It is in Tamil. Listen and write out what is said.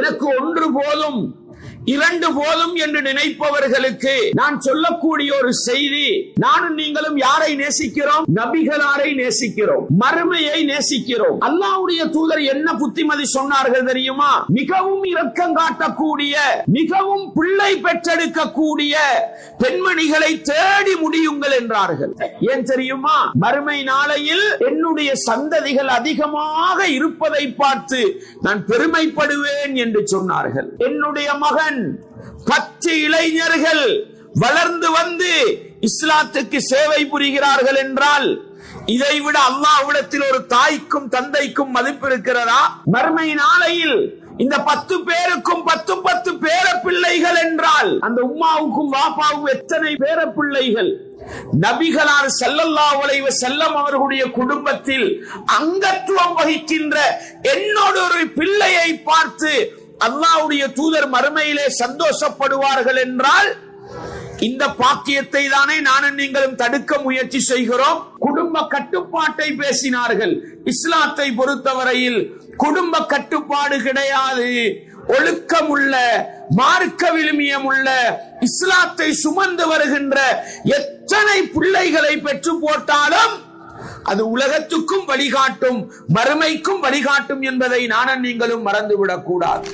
எனக்கு ஒன்று போதும், இரண்டு போதும் என்று நினைப்பவர்களுக்கு நான் சொல்லக்கூடிய ஒரு செய்தி, நானும் நீங்களும் யாரை நேசிக்கிறோம்? நபிகளாரை நேசிக்கிறோம், மறுமையை நேசிக்கிறோம். அல்லாஹ்வுடைய தூதர் என்ன புத்திமதி சொன்னார்கள் தெரியுமா? மிகவும் இரக்கம் காட்டக்கூடிய, மிகவும் பிள்ளை பெற்றெடுக்கக்கூடிய பெண்மணிகளை தேடி முடியுங்கள் என்றார்கள். ஏன் தெரியுமா? மறுமை நாளையில் என்னுடைய சந்ததிகள் அதிகமாக இருப்பதை பார்த்து நான் பெருமைப்படுவேன் என்று சொன்னார்கள். என்னுடைய மகன் 10 இளைஞர்கள் வளர்ந்து வந்து இஸ்லாத்துக்கு சேவை புரிகிறார்கள் என்றால் இதைவிட அல்லாஹ்விடத்தில் ஒரு தாய்க்கும் தந்தைக்கும் மதிப்பு இருக்கிறதா? மறுமை நாளையில் இந்த 10 பேருக்கும் 10 பேர பிள்ளைகள் என்றால் அந்த உம்மாவுக்கும் வாப்பாவுக்கும் எத்தனை பேர பிள்ளைகள்? நபிகளார் ஸல்லல்லாஹு அலைஹி வஸல்லம் அவர்களுடைய குடும்பத்தில் அங்கத்துவம் வகிக்கின்ற என்னோட ஒரு பிள்ளையை பார்த்து அல்லாஹ்வுடைய தூதர் மறுமையிலே சந்தோஷப்படுவார்கள் என்றால் இந்த பாக்கியத்தை தானே நானும் நீங்களும் தடுக்க முயற்சி செய்கிறோம். குடும்ப கட்டுப்பாட்டை பேசினார்கள். இஸ்லாத்தை பொறுத்தவரையில் குடும்ப கட்டுப்பாடு கிடையாது. ஒழுக்கமுள்ள, மார்க்க விழுமியம் உள்ள, இஸ்லாத்தை சுமந்து வருகின்ற எத்தனை பிள்ளைகளை பெற்று போட்டாலும் அது உலகத்துக்கும் வழிகாட்டும், மறுமைக்கும் வழிகாட்டும் என்பதை நானும் நீங்களும் மறந்துவிடக் கூடாது.